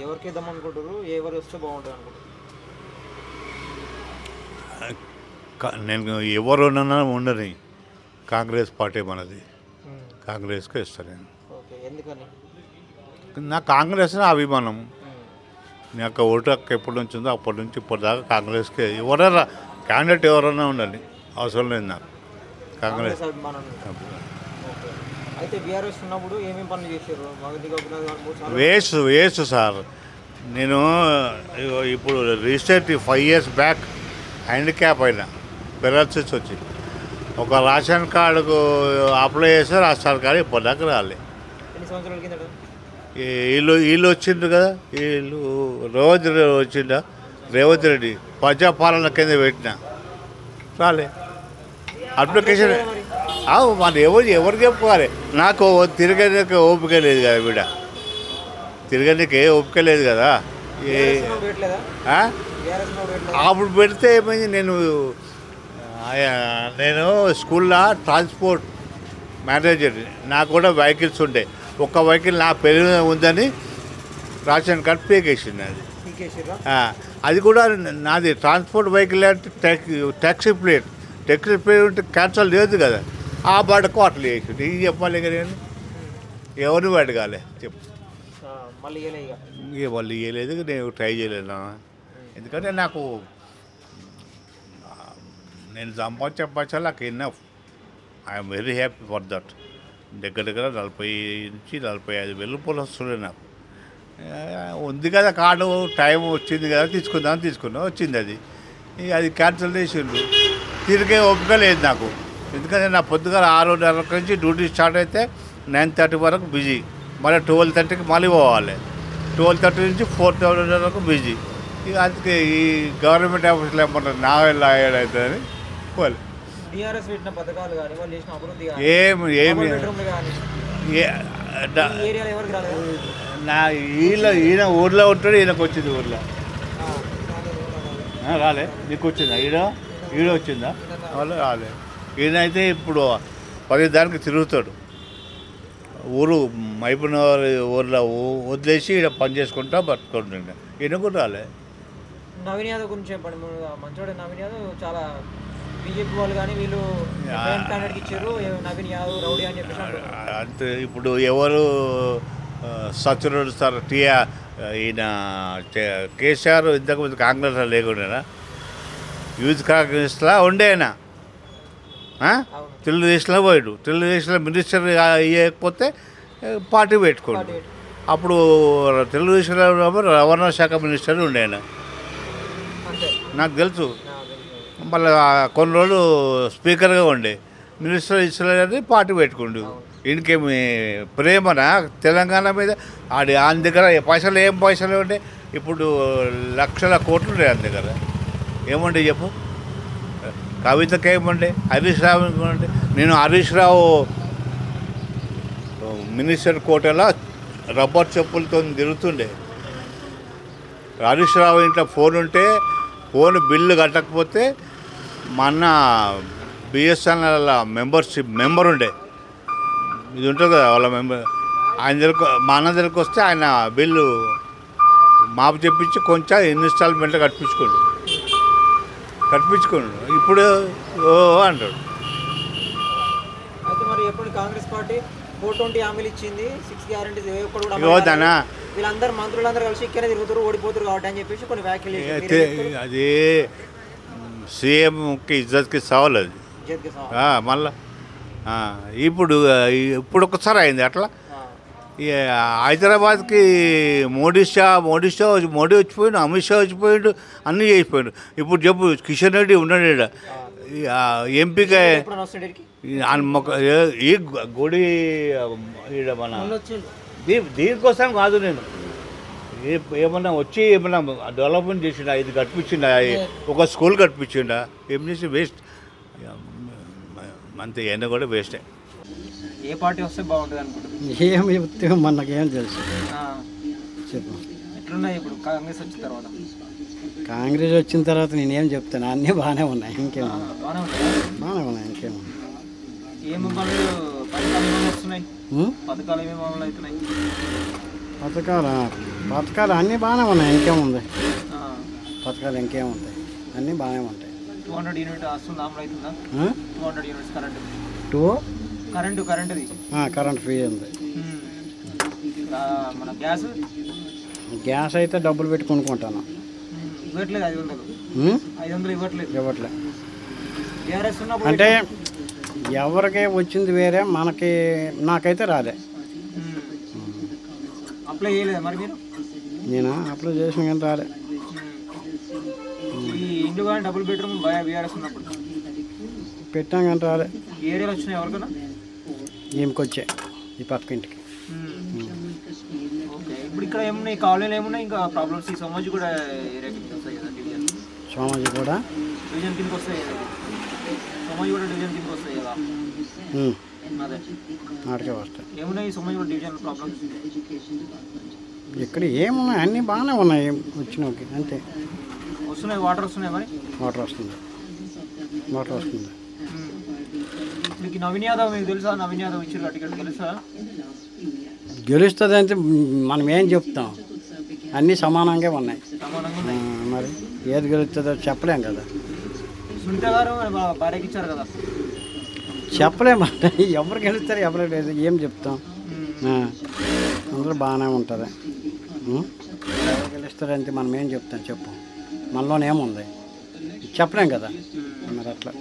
ఎవరికి ఇద్దాం అనుకుంటారు, ఎవరు వస్తే బాగుంటుంది అనుకుంటారు? నేను ఎవరున్నా ఉండని కాంగ్రెస్ పార్టీ మనది, కాంగ్రెస్కే ఇస్తాను నేను. ఓకే, ఎందుకని? నా కాంగ్రెస్ అభిమానం. నాకు ఓటు హక్కు ఎప్పటి నుంచి ఉందో అప్పటి నుంచి ఇప్పటిదాకా కాంగ్రెస్కే. ఎవరైనా క్యాండిడేట్ ఎవరైనా ఉండాలి, అవసరం లేదు నాకు కాంగ్రెస్. అభిమానం. ఓకే, అయితే బీఆర్ఎస్ ఉన్నప్పుడు ఏమేమి పనులు చేశారు? Waste sir. నేను ఇప్పుడు రీసెంట్ 5 years బ్యాక్ హ్యాండిక్యాప్ అయినా, పెరాలసిస్ వచ్చి ఒక రేషన్ కార్డుకు అప్లై చేస్తే రేషన్ కార్డు ఇప్పటిదాకా రాలే. ఎన్ని సంవత్సరాల కింద? వీళ్ళు వచ్చిండ్రు కదా, వీళ్ళు రేవంత్ రెడ్డి వచ్చిండా, రేవంత్ రెడ్డి ప్రజాపాలన కింద పెట్టిన రాలే అప్లికేషన్. మరి ఎవరు చెప్పుకోవాలి? నాకు తిరగడానికి ఓపిక లేదు కదా బిడ్డ, తిరగడానికి ఓపిక లేదు కదా. అప్పుడు పెడితే ఏమైంది, నేను స్కూల్లో ట్రాన్స్పోర్ట్ మేనేజర్, నాకు కూడా వెహికల్స్ ఉండే. ఒక్క వెహికల్ నా పేరు ఉందని రేషన్ కార్డ్ పీకేసింది. అది కూడా నాది ట్రాన్స్పోర్ట్ వెహికల్ అంటే ట్యాక్సీ ప్లేట్ ఉంటే క్యాన్సల్ లేదు కదా, ఆ బాటకు అట్లా చేసింది. ఏం చెప్పాలి ఇక నేను, ఎవరిని అడగాలి చెప్పు. ఇక వాళ్ళు ఇవ్వలేదు, నేను ట్రై చేయలేను. ఎందుకంటే నేను సంపాదించే నాకు enough. I'm very happy for that. దగ్గర 40 నుంచి 45 వేల రూపాయలు వస్తున్నాయి నాకు. ఉంది కదా కార్డు, టైం వచ్చింది కదా, తీసుకున్నాం వచ్చింది. అది క్యాన్సిల్ చేసిండ్రు. తిరిగే ఓపిక లేదు నాకు. ఎందుకంటే నా పొద్దుగా 6:30 నుంచి డ్యూటీ స్టార్ట్ అయితే 9:30 వరకు బిజీ, మళ్ళీ 12:30కి మళ్ళీ పోవాలి. 12:30 నుంచి 4:30 వరకు బిజీ. ఇక అందుకే ఈ గవర్నమెంట్ ఆఫీస్లో ఏమంటారు, నా వెళ్ళ అవుతుందని పోలే. ఈయన ఊర్లో ఉంటాడు, ఈయనకు వచ్చింది ఊర్లో రాలే. నీకు వచ్చిందా? ఈడ వచ్చిందా? వాళ్ళు రాలే. ఈయన అయితే ఇప్పుడు 10 దానికి తిరుగుతాడు. ఊరు మైపునగర్ ఊర్లో వదిలేసి ఈడ పని చేసుకుంటా బతుకుంటుండే. ఈయన కూడా రాలే. నవీన్ యాదవ్ గురించి చెప్పండి. మంచోడే నవీన్ యాదవ్. చాలా బీజేపీ వాళ్ళు కానీ వీళ్ళు క్యాండిడేట్కి ఇచ్చారు నవీన్ యాదవ్ రౌడీ అని చెప్పేసి అంతే. ఇప్పుడు ఎవరు సత్యరోడ్ సార్ ఈయన కేసీఆర్ ఇంతకుముందు కాంగ్రెస్లో లేకుండా యూత్ కాంగ్రెస్లో ఉండే ఆయన, తెలుగుదేశంలో పోయాడు. తెలుగుదేశంలో మినిస్టర్ ఇవ్వకపోతే పార్టీ పెట్టుకోండి. అప్పుడు తెలుగుదేశంలో రవాణా శాఖ మినిస్టర్ ఉండే ఆయన, నాకు తెలుసు. మళ్ళీ కొన్ని రోజులు స్పీకర్గా ఉండే, మినిస్టర్ ఇచ్చలేదని పార్టీ పెట్టుకుండు. ఈయనకేమి ప్రేమనా తెలంగాణ మీద? ఆయన దగ్గర ఏం పైసలు ఉండే? ఇప్పుడు లక్షల కోట్లు ఉండే ఆయన దగ్గర. ఏముండే చెప్పు? కవితకి ఏముండే? హరీష్ రావు ఉండే. నేను హరీష్ రావు మినిస్టర్ కోటలో రబ్బర్ చెప్పులతో తిరుగుతుండే. హరీష్ రావు ఇంట్లో ఫోన్ ఉంటే ఫోన్ బిల్లు కట్టకపోతే మా అన్న బిఎస్ఎన్ఎల్ మెంబర్ ఉండే, ఇది ఉంటుంది కదా వాళ్ళ మెంబర్, ఆయన దగ్గర మా అన్న దగ్గరికి వస్తే ఆయన బిల్లు మాపు చెప్పించి కొంచెం ఇన్స్టాల్మెంట్ కట్టించుకోండు. ఇప్పుడు అంటాడు. అయితే మరి ఎప్పుడు కాంగ్రెస్ పార్టీ 420 హామీలు ఇచ్చింది, 6 గ్యారెంటీస్ వీళ్ళందరూ మంత్రులందరూ కలిసి ఇక్కడే తిరుగుతారు, ఓడిపోతారు కాబట్టి అని చెప్పేసి కొన్ని వ్యాఖ్యలు. అది సీఎంకి ఇజ్జత్కి సవాల్ అది. మళ్ళా ఇప్పుడు ఒకసారి అయింది అట్లా. హైదరాబాద్కి మోడీ వచ్చిపోయిండు, అమిత్ షా వచ్చిపోయిండు, అన్నీ చేసిపోయిండు. ఇప్పుడు చెప్పు, కిషన్ రెడ్డి ఉన్నాడు ఎంపీగా. ఈ గుడి మన దీనికోసం కాదు, నేను ఏమన్నా వచ్చి ఏమన్నా డెవలప్మెంట్ చేసిండా? ఇది కట్టించిండా? ఒక స్కూల్ కట్టించిండా? ఏం చేసి వేస్ట్ అంతే. అయినా కూడా వేస్టే. ఏ పార్టీ వస్తే బాగుంటుంది అనుకుంటుంది? ఏం చెప్తే మనకేం తెలుసు చెప్పు. ఎట్లున్నాయి ఇప్పుడు కాంగ్రెస్ వచ్చిన తర్వాత? కాంగ్రెస్ వచ్చిన తర్వాత నేనేం చెప్తాను, అన్నీ బాగానే ఉన్నాయి. బాగానే ఉన్నాయి, ఇంకేమో. ఏమి పథకాలు ఏమేమి వస్తున్నాయి? పథకాలు ఏమేమి అమలు అవుతున్నాయి? పథకాలు పథకాలు అన్నీ బాగానే ఉన్నాయి, ఇంకేముంది పథకాలు ఇంకేముంటాయి, అన్నీ బాగానే ఉంటాయి. 200 యూనిట్ వస్తుందా, అమలు అవుతుందా? 200 యూనిట్స్ కరెంటుది కరెంట్ ఫ్రీ ఉంది. మన గ్యాస్ అయితే డబ్బులు పెట్టి కొనుక్కుంటాను. ఇవ్వట్లేదు 500 ఇవ్వట్లేదు. అంటే ఎవరికి వచ్చింది వేరే, నాకైతే రాలే. అప్లై చేయలేదా మరి మీరు? నేను అప్లై చేసిన కానీ రాలే. ఈ ఇండ్లు కానీ డబుల్ బెడ్రూమ్ బీఆర్ఎస్ ఉన్నప్పుడు పెట్టాం కానీ రాలే. ఏరియాలో వచ్చినాయి ఎవరికైనా? ఏమికొచ్చాయి ఈ పక్క ఇంటికి. ఓకే, ఇప్పుడు ఇక్కడ ఏమున్నాయి, కాలనీలు ఏమున్నాయి ఇంకా ప్రాబ్లమ్స్? ఈ సమాజ్ కూడా ఏరియా కిందకి వస్తాయి కదా, డివిజన్ కిందకి వస్తాయి కదా, సమాజ్ కూడా డివిజన్ కిందకి వస్తాయి కదా. అదే నాటికే వస్తాయి. ఏమున్నాయి ఈ సమాజ్ కూడా డివిజన్ ప్రాబ్లమ్స్? ఇక్కడ ఏమున్నాయి, అన్నీ బాగానే ఉన్నాయి వచ్చినోకి, అంతే. వస్తున్నాయి, వాటర్ వస్తున్నాయి. మరి వాటర్ వస్తుంది. మీకు నవీన్ యాదవ్ మీకు తెలుసా? నవీన్ యాదవ్ ఇచ్చారు టికెట్, తెలుసా? గెలుస్తుంది అంటే మనం ఏం చెప్తాం, అన్నీ సమానంగా ఉన్నాయి. మరి ఏది గెలుస్తుందో చెప్పలేం కదా. సునీత గారు భార్యకి ఇచ్చారు కదా, చెప్పలేమంటే ఎవరు గెలుస్తారు ఎవరు లేదు, ఏం చెప్తాం. అందరూ బాగానే ఉంటుంది. ఎవరు గెలుస్తారంటే మనం ఏం చెప్తాం చెప్పు, మనలోనేముంది చెప్పలేం కదా. మరి అట్లా